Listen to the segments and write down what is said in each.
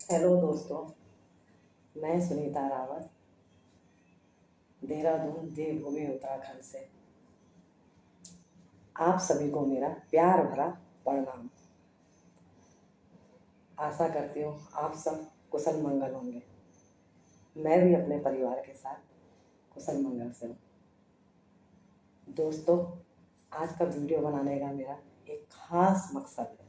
Hello दोस्तों, मैं सुनीता रावत, देहरादून देवभूमि उत्तराखंड से आप सभी को मेरा प्यार भरा प्रणाम। आशा करती हूँ आप सब कुशल मंगल होंगे। मैं भी अपने परिवार के साथ कुशल मंगल से हूँ। दोस्तों, आज का वीडियो बनाने का मेरा एक खास मकसद है,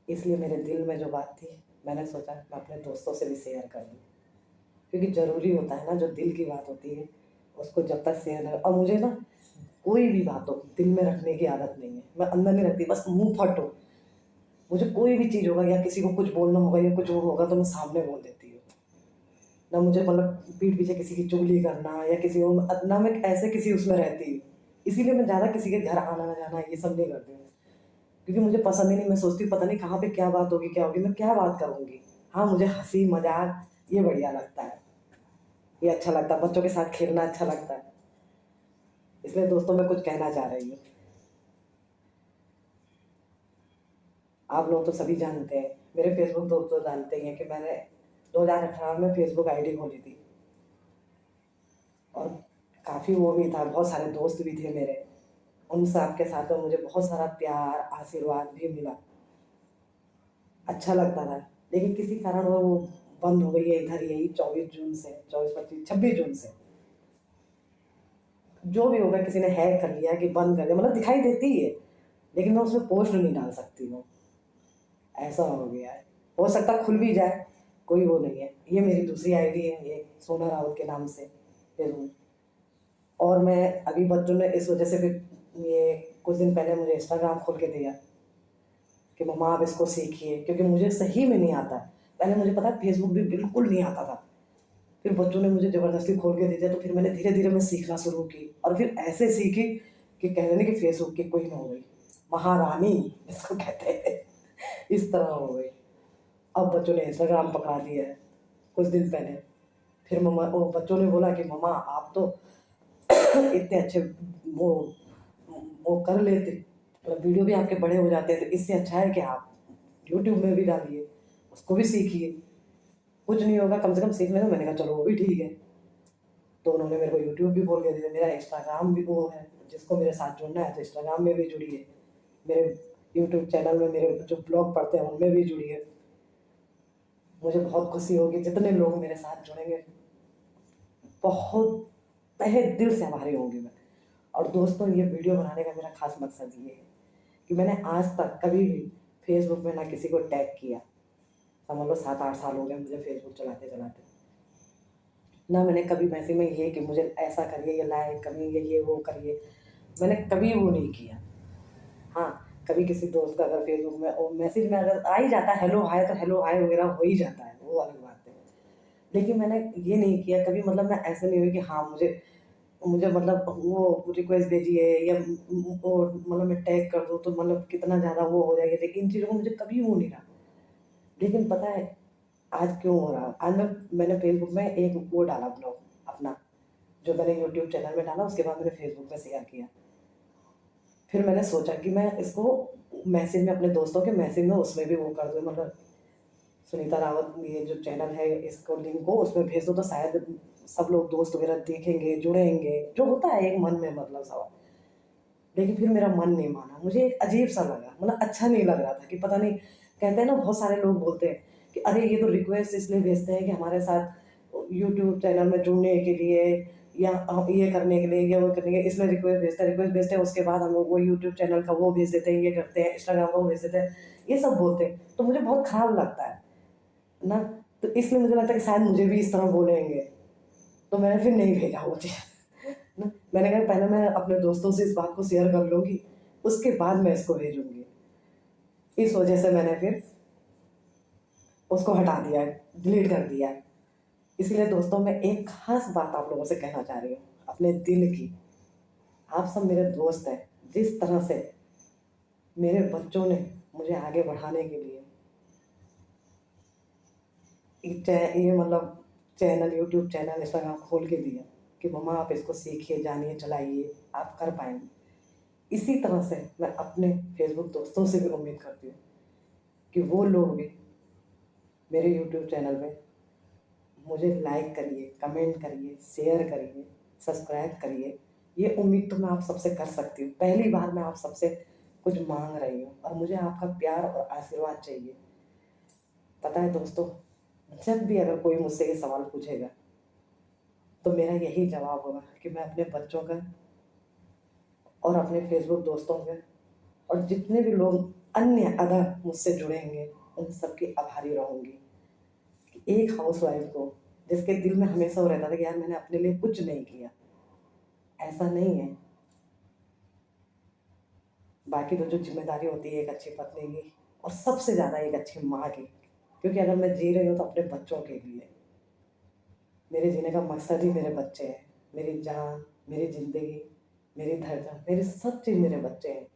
इसलिए मेरे दिल में जो बात थी मैंने सोचा मैं अपने दोस्तों से भी शेयर कर दूँ, क्योंकि ज़रूरी होता है ना, जो दिल की बात होती है उसको जब तक शेयर नहीं। और मुझे ना कोई भी बात हो दिल में रखने की आदत नहीं है, मैं अंदर नहीं रखती, बस मुंह फट हो। मुझे कोई भी चीज़ होगा या किसी को कुछ बोलना होगा या कुछ वो होगा तो मैं सामने बोल देती हूँ। ना मुझे मतलब पीठ पीछे किसी की चुगली करना या किसी को ना, मैं ऐसे किसी उसमें रहती हूँ। इसीलिए मैं ज़्यादा किसी के घर आना ना जाना ये सब नहीं करती हूँ, क्योंकि मुझे पसंद ही नहीं। मैं सोचती हूँ पता नहीं कहाँ पे क्या बात होगी, क्या होगी, मैं क्या बात करूँगी। हाँ, मुझे हंसी मजाक ये बढ़िया लगता है, ये अच्छा लगता है, बच्चों के साथ खेलना अच्छा लगता है। इसलिए दोस्तों मैं कुछ कहना चाह रही हूँ। आप लोग तो सभी जानते हैं, मेरे फेसबुक दोस्त तो जानते ही हैं कि मैंने 2018 में फेसबुक आईडी खोली थी। और काफ़ी वो भी था, बहुत सारे दोस्त भी थे मेरे। उन सब के साथ में मुझे बहुत सारा प्यार आशीर्वाद भी मिला, अच्छा लगता था। लेकिन किसी कारण वो बंद हो गई है इधर, यही 24 जून से, 26 जून से। जो भी होगा, किसी ने हैक कर लिया कि बंद कर दिया, मतलब दिखाई देती है लेकिन मैं उसमें पोस्ट नहीं डाल सकती हूँ, ऐसा हो गया है। हो सकता खुल भी जाए, कोई वो नहीं है। ये मेरी दूसरी आईडी है, ये सोना रावत के नाम से फेसबुक। और मैं अभी बच्चों ने इस वजह से फिर ये कुछ दिन पहले मुझे इंस्टाग्राम खोल के दिया कि मम्मा आप इसको सीखिए, क्योंकि मुझे सही में नहीं आता। पहले मुझे पता है फेसबुक भी बिल्कुल नहीं आता था, फिर बच्चों ने मुझे ज़बरदस्ती खोल के दे दिया, तो फिर मैंने धीरे धीरे मैं सीखना शुरू की। और फिर ऐसे सीखी कि कह रहे ना कि फेसबुक की कोई ना हो गई, महारानी जिसको कहते हैं, इस तरह हो गई। अब बच्चों ने इंस्टाग्राम पकड़ा दिया है कुछ दिन पहले। फिर मम्मा वो बच्चों ने बोला कि मम्मा आप तो इतने अच्छे वो वो कर लेते, मतलब वीडियो भी आपके बड़े हो जाते हैं, तो इससे अच्छा है कि आप यूट्यूब में भी डालिए, उसको भी सीखिए, कुछ नहीं होगा, कम से कम सीख लेना। मैंने कहा चलो वो भी ठीक है। तो उन्होंने मेरे को यूट्यूब भी खोल के दिया, मेरा इंस्टाग्राम भी वो है, जिसको मेरे साथ जुड़ना है तो इंस्टाग्राम में भी जुड़िए, मेरे यूट्यूब चैनल में मेरे जो ब्लॉग पढ़ते हैं उनमें भी जुड़िए। मुझे बहुत खुशी होगी जितने लोग मेरे साथ जुड़ेंगे, बहुत तहे दिल से आभारी होंगी मैं। और दोस्तों, ये वीडियो बनाने का मेरा खास मकसद ये है कि मैंने आज तक कभी भी फेसबुक में ना किसी को टैग किया। समझ लो 7-8 साल हो गए मुझे फेसबुक चलाते चलाते, ना मैंने कभी मैसेज में ये कि मुझे ऐसा करिए, ये लाइक करिए, ये वो करिए, मैंने कभी वो नहीं किया। हाँ, कभी किसी दोस्त का अगर फेसबुक में वो मैसेज में अगर आ ही जाता है हेलो हाय, तो हेलो हाय वगैरह हो ही जाता है, वो अलग बात है। लेकिन मैंने ये नहीं किया कभी, मतलब मैं ऐसे नहीं हुई कि हाँ मुझे मुझे मतलब वो रिक्वेस्ट भेजिए या वो मतलब मैं टैग कर दूँ तो मतलब कितना ज़्यादा वो हो जाएगा, लेकिन इन चीज़ों को मुझे कभी वो नहीं रहा। लेकिन पता है आज क्यों हो रहा? आज मैंने फेसबुक में एक वो डाला ब्लॉग अपना, जो मैंने यूट्यूब चैनल में डाला, उसके बाद मैंने फेसबुक पे शेयर किया। फिर मैंने सोचा कि मैं इसको मैसेज में, अपने दोस्तों के मैसेज में उसमें भी वो कर दूँ, मतलब सुनीता रावत ये जो चैनल है इसको लिंक को उसमें भेज दो, तो शायद सब लोग दोस्त वगैरह देखेंगे, जुड़ेंगे, जो होता है एक मन में मतलब सवाल। लेकिन फिर मेरा मन नहीं माना, मुझे एक अजीब सा लगा, मतलब अच्छा नहीं लग रहा था कि पता नहीं, कहते हैं ना बहुत सारे लोग बोलते हैं कि अरे ये तो रिक्वेस्ट इसलिए भेजते हैं कि हमारे साथ यूट्यूब चैनल में जुड़ने के लिए या ये करने के लिए या वो करने के लिए, इसलिए रिक्वेस्ट भेजते हैं, उसके बाद हम लोग वो यूट्यूब चैनल का वो भेज देते हैं, ये करते हैं, इंस्टाग्राम का वो भेज देते हैं, ये सब बोलते हैं। तो मुझे बहुत खराब लगता है ना, तो इसलिए मुझे लगता है कि शायद मुझे भी इस तरह बोलेंगे, तो मैंने फिर नहीं भेजा वो चीज़ ना। मैंने कहा पहले मैं अपने दोस्तों से इस बात को शेयर कर लूँगी, उसके बाद मैं इसको भेजूँगी। इस वजह से मैंने फिर उसको हटा दिया है, डिलीट कर दिया है। इसलिए दोस्तों, मैं एक ख़ास बात आप लोगों से कहना चाह रही हूँ, अपने दिल की। आप सब मेरे दोस्त हैं, जिस तरह से मेरे बच्चों ने मुझे आगे बढ़ाने के लिए ये मतलब चैनल, यूट्यूब चैनल, इंस्टाग्राम खोल के दिया कि मम्मा आप इसको सीखिए, जानिए, चलाइए, आप कर पाएँगे। इसी तरह से मैं अपने फेसबुक दोस्तों से भी उम्मीद करती हूँ कि वो लोग भी मेरे यूट्यूब चैनल पे मुझे लाइक करिए, कमेंट करिए, शेयर करिए, सब्सक्राइब करिए। ये उम्मीद तो मैं आप सबसे कर सकती हूँ। पहली बार मैं आप सबसे कुछ मांग रही हूँ और मुझे आपका प्यार और आशीर्वाद चाहिए। पता है दोस्तों, जब भी अगर कोई मुझसे ये सवाल पूछेगा तो मेरा यही जवाब होगा कि मैं अपने बच्चों का और अपने फेसबुक दोस्तों के और जितने भी लोग अन्य अदर मुझसे जुड़ेंगे उन सबकी आभारी रहूँगी। कि एक हाउसवाइफ को जिसके दिल में हमेशा वो रहता था कि यार मैंने अपने लिए कुछ नहीं किया, ऐसा नहीं है। बाकी तो जो जिम्मेदारी होती है एक अच्छी पत्नी की और सबसे ज़्यादा एक अच्छी माँ की, क्योंकि अगर मैं जी रही हूँ तो अपने बच्चों के लिए। मेरे जीने का मकसद ही मेरे बच्चे हैं। मेरी जान, मेरी ज़िंदगी, मेरी धड़कन, मेरी सब चीज़ मेरे बच्चे हैं।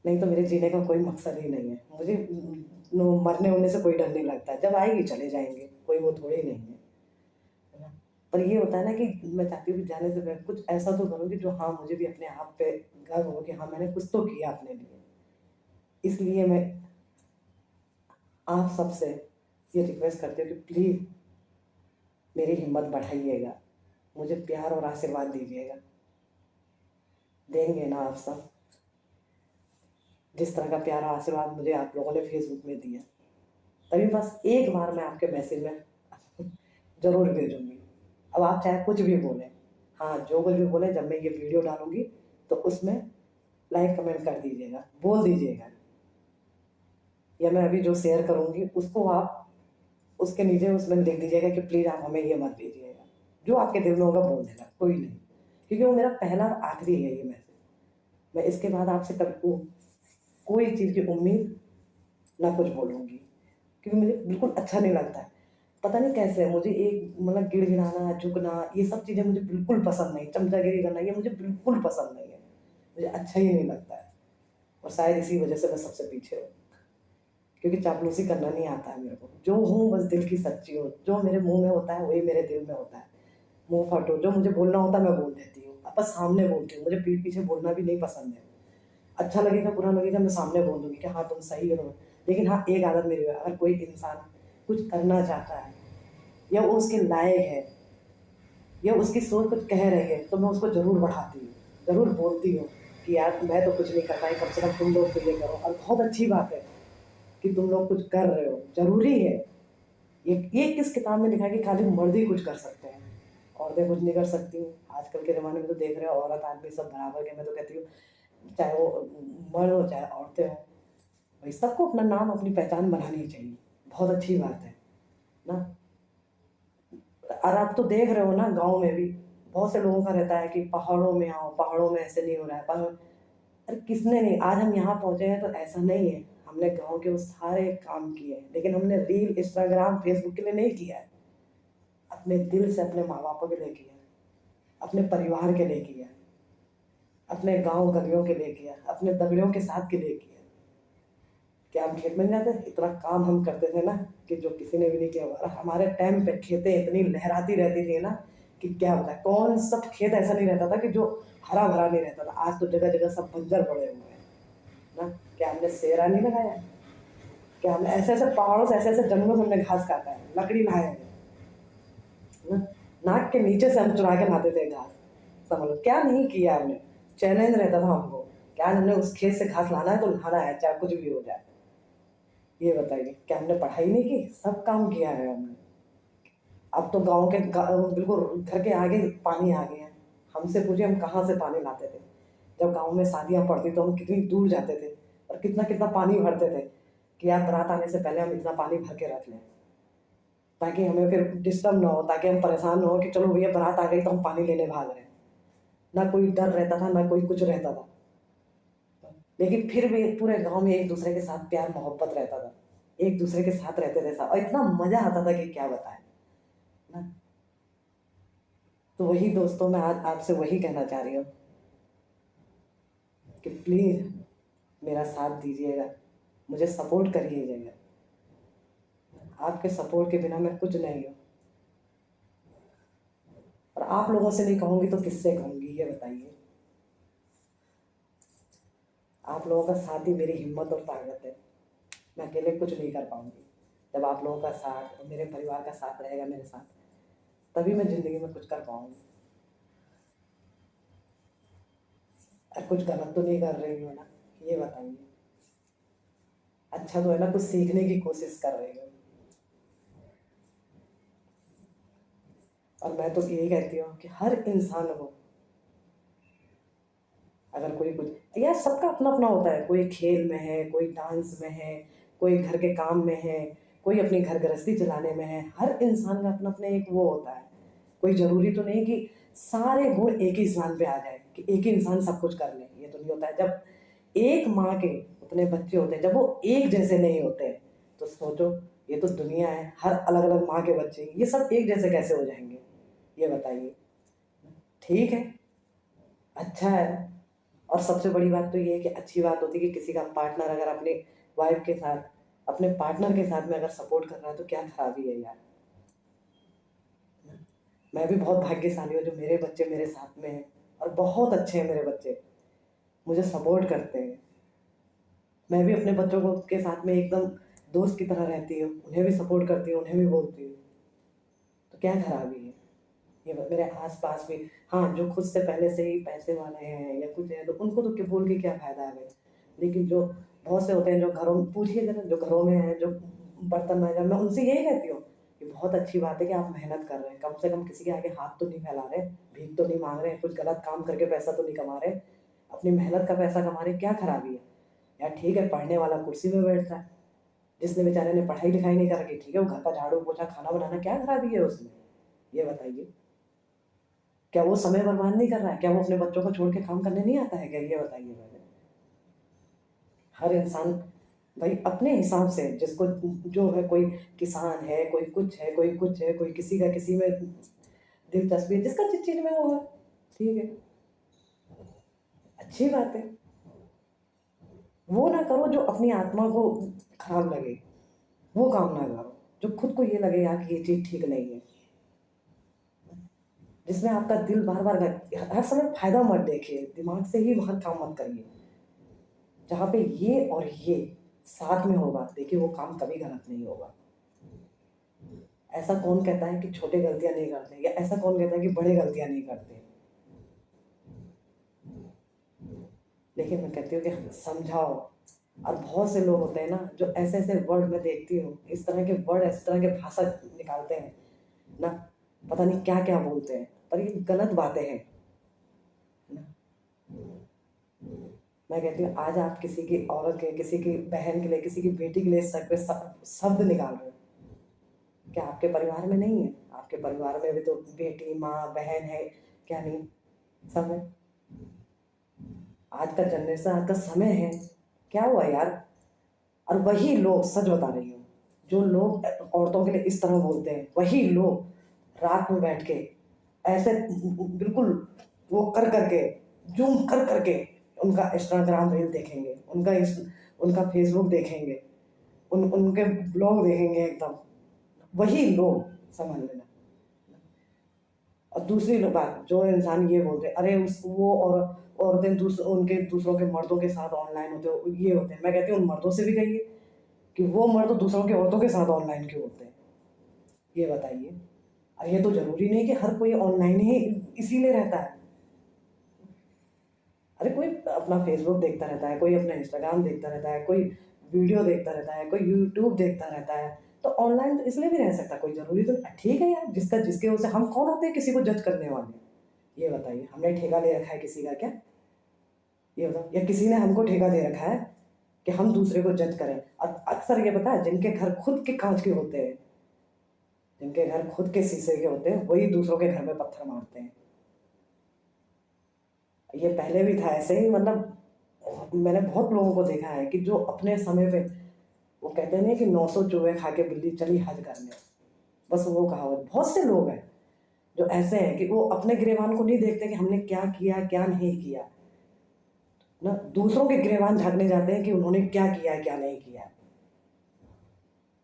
नहीं तो मेरे जीने का कोई मकसद ही नहीं है। मुझे मरने होने से कोई डर नहीं लगता है। जब आएगी चले जाएंगे, कोई वो थोड़ी नहीं है। है ना? पर ये होता है ना कि मैं चाहती हूँ कि जाने से पहले कुछ ऐसा तो करूँ कि जो हाँ मुझे भी अपने आप पे गर्व हो कि हाँ मैंने कुछ तो किया अपने लिए। इसलिए मैं आप सबसे ये रिक्वेस्ट करती हूँ कि प्लीज़ मेरी हिम्मत बढ़ाइएगा, मुझे प्यार और आशीर्वाद दीजिएगा। देंगे ना आप सब? जिस तरह का प्यार और आशीर्वाद मुझे आप लोगों ने फेसबुक में दिया, तभी बस एक बार मैं आपके मैसेज में ज़रूर भेजूंगी। अब आप चाहे कुछ भी बोलें, हाँ जो कुछ भी बोलें, जब मैं ये वीडियो डालूंगी तो उसमें लाइक कमेंट कर दीजिएगा, बोल दीजिएगा। या मैं अभी जो शेयर करूंगी उसको आप उसके नीचे उसमें लिख दीजिएगा कि प्लीज़ आप हमें ये मत दीजिएगा। जो आपके दिल में होगा बोल देना, कोई नहीं। क्योंकि वो मेरा पहला और आखिरी है ये मैसेज। मैं इसके बाद आपसे कभी कोई चीज़ की उम्मीद ना कुछ बोलूँगी, क्योंकि मुझे बिल्कुल अच्छा नहीं लगता है। पता नहीं कैसे मुझे एक मतलब गिड़गिड़ाना, झुकना, ये सब चीज़ें मुझे बिल्कुल पसंद नहीं। चमचागिरी करना ये मुझे बिल्कुल पसंद नहीं है। मुझे अच्छा ही नहीं लगता है और शायद इसी वजह से मैं सबसे पीछे हूँ, क्योंकि चापलूसी करना नहीं आता है मेरे को। जो हूँ बस दिल की सच्ची हूँ। जो मेरे मुँह में होता है वही मेरे दिल में होता है। मुँह फटो, जो मुझे बोलना होता है मैं बोल देती हूँ। अब बस सामने बोलती हूँ, मुझे पीठ पीछे बोलना भी नहीं पसंद है। अच्छा लगेगा, बुरा लगेगा, मैं सामने बोल दूँगी कि हाँ तुम सही हो। लेकिन हाँ एक आदत मेरी है, अगर कोई इंसान कुछ करना चाहता है या वो उसके लायक है या उसकी सोच कुछ कह रही है तो मैं उसको ज़रूर बढ़ाती हूँ, ज़रूर बोलती हूँ कि यार मैं तो कुछ नहीं कर पाई, कम से कम तुम लोग तो ये करो। और बहुत अच्छी बात है कि तुम लोग कुछ कर रहे हो, ज़रूरी है। ये किस किताब में लिखा है कि खाली मर्द ही कुछ कर सकते हैं, औरतें कुछ नहीं कर सकती। आजकल के ज़माने में तो देख रहे हो औरत आदमी सब बराबर के। मैं तो कहती हूँ चाहे वो मर्द हो चाहे औरतें हों, भाई सबको अपना नाम अपनी पहचान बनानी चाहिए। बहुत अच्छी बात है ना। और आप तो देख रहे हो ना गाँव में भी बहुत से लोगों का रहता है कि पहाड़ों में आओ, पहाड़ों में ऐसे नहीं हो रहा है, पहाड़। अरे किसने नहीं, आज हम यहाँ पहुँचे हैं तो ऐसा नहीं है हमने गाँव के वो सारे काम किए हैं, लेकिन हमने रील, इंस्टाग्राम, फेसबुक के लिए नहीं किया है। अपने दिल से अपने माँ बापों के लिए किया, अपने परिवार के लिए किया, अपने गांव गलियों के लिए किया, अपने दगड़ियों के साथ के लिए किया। क्या हम खेत में जाते? इतना काम हम करते थे ना कि जो किसी ने भी नहीं किया होगा। और हमारे टाइम पे खेतें इतनी लहराती रहती थी ना कि क्या बताए। कौन सब खेत ऐसा नहीं रहता था कि जो हरा भरा नहीं रहता था। आज तो जगह जगह सब बंजर पड़े हुए हैं ना। क्या हमने सेरा नहीं लगाया? क्या हमने ऐसे ऐसे पहाड़ों से, ऐसे ऐसे जंगलों से हमने घास काटा है, लकड़ी लाए हैं ना। नाक के नीचे से हम चुरा के लाते थे घास। समझ लो क्या नहीं किया हमने। चैलेंज रहता था हमको कि आज हमने उस खेत से घास लाना है तो लाना है, चाहे कुछ भी हो जाए। ये बताइए क्या हमने पढ़ाई नहीं की? सब काम किया है हमने। अब तो गांव के बिल्कुल घर के आगे पानी आ गए हैं। हमसे पूछिए हम कहाँ से पानी लाते थे। जब गांव में शादियां पड़ती तो हम कितनी दूर जाते थे और कितना कितना पानी भरते थे कि यार बारात आने से पहले हम इतना पानी भर के रख लें, ताकि हमें फिर डिस्टर्ब ना हो, ताकि हम परेशान ना हो कि चलो भैया बारात आ गई तो हम पानी लेने भाग रहे हैं। ना कोई डर रहता था, ना कोई कुछ रहता था। लेकिन फिर भी पूरे गांव में एक दूसरे के साथ प्यार मोहब्बत रहता था। एक दूसरे के साथ रहते थे साथ, और इतना मजा आता था कि क्या बताएं ना। तो वही दोस्तों, मैं आज आपसे वही कहना चाह रही हूँ कि प्लीज़ मेरा साथ दीजिएगा, मुझे सपोर्ट करिएगा। आपके सपोर्ट के बिना मैं कुछ नहीं हूँ। और आप लोगों से नहीं कहूँगी तो किससे कहूँगी ये बताइए। आप लोगों का साथ ही मेरी हिम्मत और ताकत है। मैं अकेले कुछ नहीं कर पाऊँगी। जब आप लोगों का साथ और मेरे परिवार का साथ रहेगा मेरे साथ, तभी मैं ज़िंदगी में कुछ कर पाऊँगी। कुछ गलत तो नहीं कर रही हूँ ना? ये बताइए। अच्छा तो है ना, कुछ सीखने की कोशिश कर रही हूँ। और मैं तो यही कहती हूँ कि हर इंसान को, अगर कोई कुछ यार, सबका अपना अपना होता है। कोई खेल में है, कोई डांस में है, कोई घर के काम में है, कोई अपनी घर गृहस्थी चलाने में है। हर इंसान का अपना अपना एक वो होता है। कोई ज़रूरी तो नहीं कि सारे गुण एक ही इंसान पे आ जाए, कि एक ही इंसान सब कुछ कर ले। ये तो नहीं होता है। जब एक माँ के उतने बच्चे होते हैं, जब वो एक जैसे नहीं होते, तो सोचो, ये तो दुनिया है, हर अलग अलग माँ के बच्चे, ये सब एक जैसे कैसे हो जाएंगे? ये बताइए। ठीक है, अच्छा है। और सबसे बड़ी बात तो ये है कि अच्छी बात होती है कि किसी का पार्टनर अगर अपने वाइफ के साथ, अपने पार्टनर के साथ में अगर सपोर्ट कर रहा है, तो क्या खराबी है यार? मैं भी बहुत भाग्यशाली हूँ जो मेरे बच्चे मेरे साथ में हैं, और बहुत अच्छे हैं मेरे बच्चे, मुझे सपोर्ट करते हैं। मैं भी अपने बच्चों को के साथ में एकदम दोस्त की तरह रहती हूँ, उन्हें भी सपोर्ट करती हूँ, उन्हें भी बोलती हूँ। तो क्या खराबी है? ये मेरे आस-पास भी, हाँ, जो खुद से पहले से ही पैसे वाले हैं या कुछ है, तो उनको तो बोल के क्या फ़ायदा है? लेकिन जो बहुत से होते हैं, जो घरों में पूछिए ज़रा, जो घरों में हैं, जो बर्तन मांज रहे हैं, मैं उनसे यही कहती हूँ कि बहुत अच्छी बात है कि आप मेहनत कर रहे हैं। कम से कम किसी के आगे हाथ तो नहीं फैला रहे, भीख तो नहीं माँग रहे, कुछ गलत काम करके पैसा तो नहीं कमा रहे, अपनी मेहनत का पैसा कमा रहे हैं, क्या खराबी है? यार ठीक है, पढ़ने वाला कुर्सी में बैठता है, जिसने बेचारे ने पढ़ाई-लिखाई नहीं कर रखी, ठीक है, वो घर का झाड़ू-पोछा, खाना बनाना, क्या खराबी है उसमें? ये बताइए। क्या वो समय बर्बाद नहीं कर रहा है? क्या वो अपने बच्चों को छोड़ के काम करने नहीं आता है क्या? ये बताइए पहले। हर इंसान भाई अपने हिसाब से, जिसको जो है, कोई किसान है, कोई कुछ है, कोई कुछ है, कोई किसी का किसी में दिलचस्पी है, जिसका जिस चीज़ में वो है, ठीक है, अच्छी बात है। वो ना करो जो अपनी आत्मा को खराब लगे, वो काम ना करो। जो खुद को ये लगे यार कि ये चीज़ ठीक नहीं है, जिसमें आपका दिल बार-बार हर समय फ़ायदा मत देखिए, दिमाग से ही हर काम मत करिए। जहाँ पे ये और ये साथ में होगा, देखिए वो काम कभी गलत नहीं होगा। ऐसा कौन कहता है कि छोटे गलतियाँ नहीं करते, या ऐसा कौन कहता है कि बड़े गलतियाँ नहीं करते? लेकिन मैं कहती हूँ कि समझाओ। और बहुत से लोग होते हैं ना, जो ऐसे-ऐसे वर्ड मैं देखती हूँ, इस तरह के वर्ड, इस तरह के भाषा निकालते हैं ना, पता नहीं क्या-क्या बोलते हैं, पर ये गलत बातें हैं ना। मैं कहती हूँ, आज आप किसी की औरत के, किसी की बहन के लिए, किसी की बेटी के लिए इस तरह के शब्द निकाल रहे हो, क्या आपके परिवार में नहीं है? आपके परिवार में भी तो बेटी, माँ, बहन है, क्या नहीं? सब है। आज का जनरेशन, आज का समय है, क्या हुआ यार? और वही लोग, सच बता रही हूँ, जो लोग औरतों के लिए इस तरह बोलते हैं, वही लोग रात में बैठ के ऐसे बिल्कुल वो कर करके, जूम कर करके उनका इंस्टाग्राम रील देखेंगे, उनका फेसबुक देखेंगे, उनके ब्लॉग देखेंगे एकदम, वही लोग, समझ लेना। और दूसरी बात, जो इंसान ये बोलते हैं, अरे उस वो और औरतें उनके दूसरों के मर्दों के साथ ऑनलाइन होते हो, ये होते हैं, मैं कहती हूँ उन मर्दों से भी कहिए कि वो मर्द दूसरों की औरतों के साथ ऑनलाइन क्यों होते हैं? ये बताइए। और ये तो ज़रूरी नहीं कि हर कोई ऑनलाइन ही इसीलिए रहता है। अरे कोई अपना फ़ेसबुक देखता रहता है, कोई अपना इंस्टाग्राम देखता रहता है, कोई वीडियो देखता रहता है, कोई यूट्यूब देखता रहता है, तो ऑनलाइन तो इसलिए भी रह सकता है, कोई ज़रूरी तो ठीक है यार, जिसका जिसके वजह से हम कौन होते हैं किसी को जज करने वाले? ये बताइए, हमने ठेका ले रखा है किसी का क्या? ये बताओ, या किसी ने हमको ठेका दे रखा है कि हम दूसरे को जज करें? और अक्सर ये पता है, जिनके घर खुद के काँच के होते हैं, जिनके घर खुद के शीशे के होते हैं, वही दूसरों के घर में पत्थर मारते हैं। ये पहले भी था ऐसे ही, मतलब मैंने बहुत लोगों को देखा है कि जो अपने समय पे, वो कहते नहीं कि 900 चूहे खा के बिल्ली चली हज करने, बस वो कहावत। बहुत से लोग हैं जो ऐसे हैं कि वो अपने गिरेबान को नहीं देखते कि हमने क्या किया, क्या नहीं किया, ना दूसरों के गिरेबान झाँकने जाते हैं कि उन्होंने क्या किया है, क्या नहीं किया है।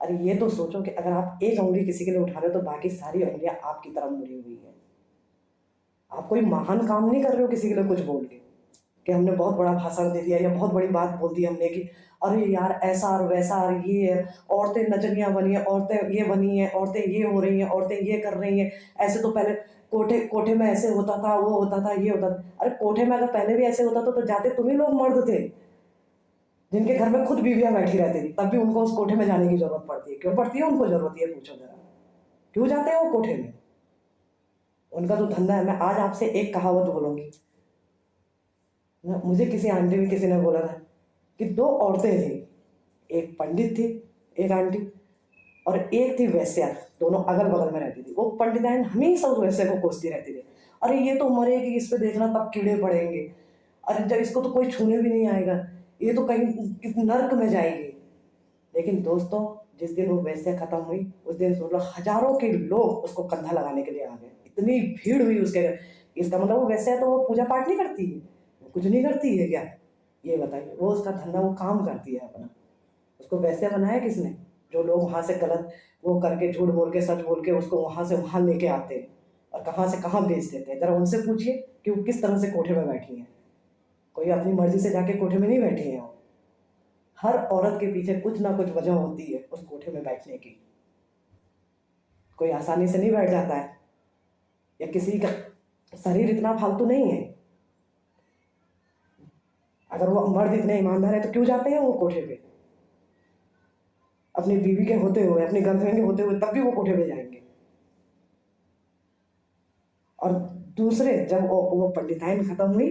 अरे ये तो सोचो कि अगर आप एक उँगली किसी के लिए उठा रहे हो, तो बाकी सारी उँगलियाँ आपकी तरफ मुड़ी हुई हैं। आप कोई महान काम नहीं कर रहे हो किसी के लिए कुछ बोल के। कि हमने बहुत बड़ा भाषण दे दिया या बहुत बड़ी बात बोल दी हमने कि अरे यार ऐसा और वैसा और ये है, औरतें नचनियाँ बनी हैं, औरतें ये बनी हैं, औरतें ये हो रही हैं, औरतें ये कर रही हैं, ऐसे तो पहले कोठे कोठे में ऐसे होता था, वो होता था, ये होता था। अरे कोठे में अगर पहले भी ऐसे होता तो जाते तुम ही लोग मर्द थे, जिनके घर में खुद बीवियाँ बैठी रहती थी, तब भी उनको उस कोठे में जाने की ज़रूरत पड़ती है। क्यों पड़ती है उनको ज़रूरत, ये पूछो ज़रा? क्यों जाते हैं वो कोठे में? उनका तो धंधा है। मैं आज आपसे एक कहावत बोलूँगी। मुझे किसी आंटी ने किसी ने बोला था कि 2 औरतें थीं, एक पंडित थी, एक आंटी, और एक थी वेश्या, दोनों अगल-बगल में रहती थी। वो पंडिताइन हमेशा उस वेश्या को कोसती रहती थी। अरे ये तो मरेगी, इस पे देखना तब कीड़े पड़ेंगे। अरे जब इसको तो कोई छूने भी नहीं आएगा, ये तो कहीं किस नर्क में जाएगी। लेकिन दोस्तों, जिस दिन वो वेश्या खत्म हुई, उस दिन सोच लो हज़ारों के लोग उसको कंधा लगाने के लिए आ गए। इतनी भीड़ हुई उसके, इसका मतलब वो वेश्या तो वो पूजा-पाठ नहीं करती है, वो कुछ नहीं करती है क्या? ये बताइए, वो उसका धंधा, वो काम करती है अपना। उसको वैसे बनाया किसने? जो लोग वहाँ से गलत वो करके झूठ बोल के सच बोल के उसको वहाँ से वहाँ लेके आते हैं और कहाँ से कहाँ भेज देते हैं। ज़रा उनसे पूछिए कि वो किस तरह से कोठे में बैठी हैं। कोई अपनी मर्ज़ी से जाके कोठे में नहीं बैठी हैं वो। हर औरत के पीछे कुछ ना कुछ वजह होती है उस कोठे में बैठने की। कोई आसानी से नहीं बैठ जाता है, या किसी का शरीर इतना फालतू नहीं है। अगर वो मर्द इतने ईमानदार है तो क्यों जाते हैं वो कोठे पे? अपनी बीवी के होते हुए, अपनी गर्लफ्रेंड के होते हुए, तब भी वो कोठे पे जाएँगे। और दूसरे, जब वो पंडिताइन खत्म हुई,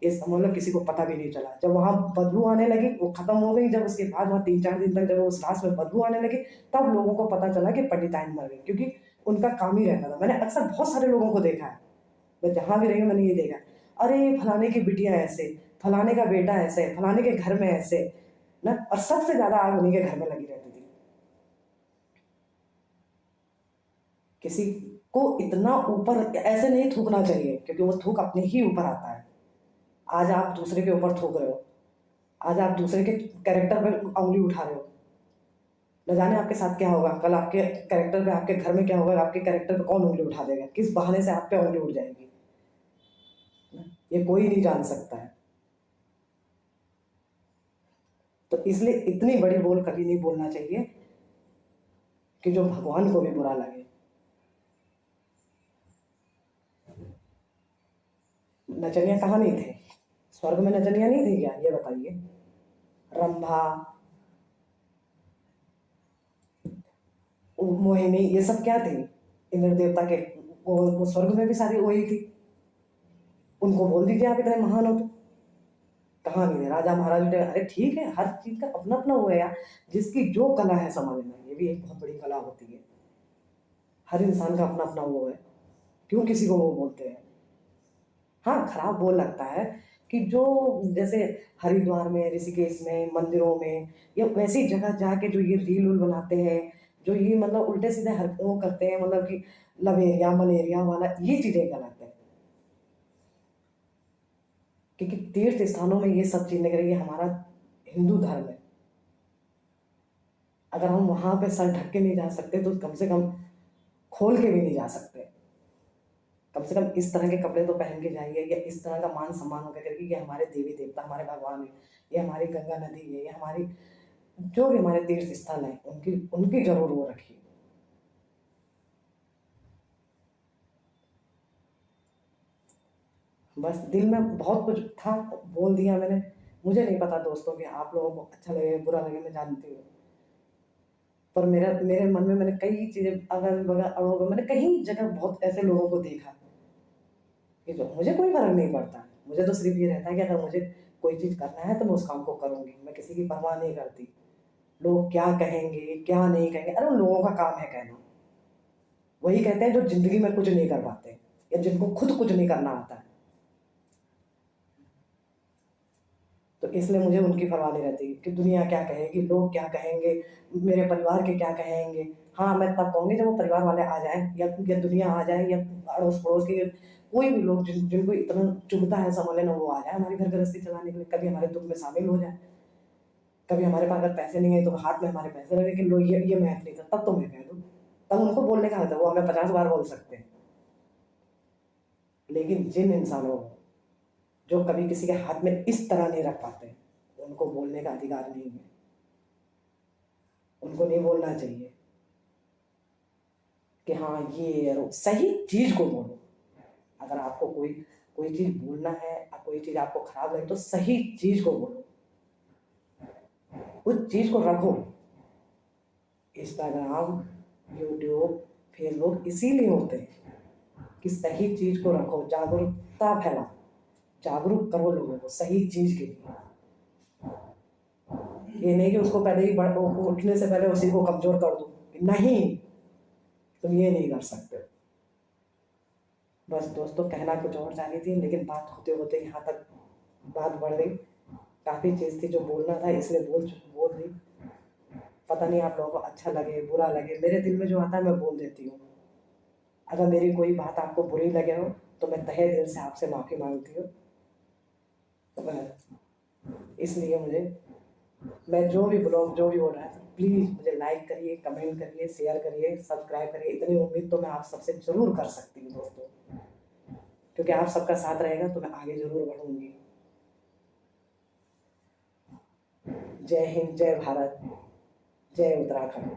इस मतलब किसी को पता भी नहीं चला। जब वहाँ बदबू आने लगी, वो खत्म हो गई, जब उसके बाद वहाँ 3-4 दिन तक जब उस लाश में बदबू आने लगी, तब लोगों को पता चला कि पंडिताइन मर गई, क्योंकि उनका काम ही रहता था। मैंने अक्सर बहुत सारे लोगों को देखा है, मैं जहाँ भी रही हूँ मैंने ये देखा है, अरे फलाने की बिटिया ऐसे, फलाने का बेटा ऐसे, फलाने के घर में ऐसे, ना, और सबसे ज़्यादा आग उन्हीं के घर में लगी रहती थी। किसी को इतना ऊपर ऐसे नहीं थूकना चाहिए, क्योंकि वो थूक अपने ही ऊपर आता है। आज आप दूसरे के ऊपर थूक रहे हो, आज आप दूसरे के कैरेक्टर पे उँगली उठा रहे हो, न जाने आपके साथ क्या होगा, कल आपके कैरेक्टर पे, आपके घर में क्या होगा, आपके कैरेक्टर पे कौन उँगली उठा देगा, किस बहाने से आप पे उँगली उठ जाएगी, ये कोई नहीं जान सकता है। तो इसलिए इतनी बड़ी बोल कभी नहीं बोलना चाहिए कि जो भगवान को भी बुरा लगे। नचनिया कहाँ नहीं थे? स्वर्ग में नचनिया नहीं थी क्या? ये बताइए। रंभा, मोहिनी, ये सब क्या थे? इंद्र देवता के, वो स्वर्ग में भी सारी वही थी। उनको बोल दीजिए आप इतने महान हो तो। कहाँ नहीं है राजा महाराज ने? अरे ठीक है, हर चीज का अपना अपना वो है यार, जिसकी जो कला है समझना, ये भी एक बहुत बड़ी कला होती है। हर इंसान का अपना अपना वो है, क्यों किसी को वो बोलते हैं? हाँ, खराब वो लगता है कि जो, जैसे हरिद्वार में, ऋषिकेश में, मंदिरों में, या वैसी जगह जाके जो ये रील वील बनाते हैं, जो ये मतलब उल्टे सीधे वो करते हैं, मतलब कि लवेरिया मलेरिया वाला, ये चीजें गलत है। क्योंकि तीर्थ स्थानों में ये सब चीजें करेंगे, हमारा हिंदू धर्म है। अगर हम वहां पे सर ढक के नहीं जा सकते तो कम से कम खोल के भी नहीं जा सकते। कम से कम इस तरह के कपड़े तो पहन के जाइए, या इस तरह का मान सम्मान होकर करके, ये हमारे देवी देवता, हमारे भगवान है, ये हमारी गंगा नदी है, ये हमारी जो भी हमारे तीर्थ स्थल है, उनकी उनकी जरूर वो रखिए। बस दिल में बहुत कुछ था, बोल दिया मैंने। मुझे नहीं पता दोस्तों कि आप लोगों को अच्छा लगे बुरा लगे, मैं जानती हूँ, पर मेरा मेरे मन में मैंने कई चीजें अगल बगल अड़ोगल, मैंने कई जगह बहुत ऐसे लोगों को देखा कि जो मुझे कोई फर्क नहीं पड़ता। मुझे तो सिर्फ ये रहता है कि अगर मुझे कोई चीज़ करना है तो मैं उस काम को करूँगी, मैं किसी की परवाह नहीं करती। लोग क्या कहेंगे, क्या नहीं कहेंगे, अरे उन लोगों का काम है कहना। वही कहते हैं जो ज़िंदगी में कुछ नहीं कर पाते, या जिनको खुद कुछ नहीं करना आता है। तो इसलिए मुझे उनकी परवाह नहीं रहती कि दुनिया क्या कहेगी, लोग क्या कहेंगे, मेरे परिवार के क्या कहेंगे। हाँ, मैं तब कहूँगी जब वो परिवार वाले आ जाएँ, या दुनिया आ जाए, या अड़ोस-पड़ोस के कोई भी लोग जिनको इतना चुभता है समझ लेना, वो आ जाए हमारी घर गृहस्थी चलाने के लिए, कभी हमारे दुःख में शामिल हो जाए। कभी हमारे पास अगर पैसे नहीं है तो हाथ में हमारे पैसे रहे कि लो ये मैं नहीं था, तब तो मैं कह दूँ। तब उनको बोलने का हक है, वो हमें 50 बार बोल सकते हैं। लेकिन जिन इंसानों जो कभी किसी के हाथ में इस तरह नहीं रख पाते, उनको बोलने का अधिकार नहीं है, उनको नहीं बोलना चाहिए कि हाँ ये सही चीज को बोलो। अगर आपको कोई कोई चीज बोलना है, कोई चीज आपको खराब लगे तो सही चीज को बोलो, उस चीज को रखो। इंस्टाग्राम, यूट्यूब, फेसबुक इसीलिए होते हैं कि सही चीज को रखो, जागरूकता फैलाओ, जागरूक करो लोगों को सही चीज के लिए। ये नहीं कि उसको पहले ही उठने से पहले उसी को कमजोर कर दो, नहीं, तुम ये नहीं कर सकते। बस दोस्तों, कहना कुछ और चाहती थी, लेकिन बात होते होते यहाँ तक बात बढ़ गई। काफ़ी चीज़ थी जो बोलना था, इसलिए बोल दी। पता नहीं आप लोगों को अच्छा लगे बुरा लगे, मेरे दिल में जो आता है मैं बोल देती हूँ। अगर मेरी कोई बात आपको बुरी लगे हो तो मैं तहे दिल से आपसे माफ़ी मांगती हूँ। इसलिए मैं जो भी ब्लॉग जो भी हो रहा है, प्लीज़ मुझे लाइक करिए, कमेंट करिए, शेयर करिए, सब्सक्राइब करिए। इतनी उम्मीद तो मैं आप सबसे ज़रूर कर सकती हूँ दोस्तों, क्योंकि आप सबका साथ रहेगा तो मैं आगे ज़रूर बढ़ूँगी। जय हिंद, जय भारत, जय उत्तराखंड।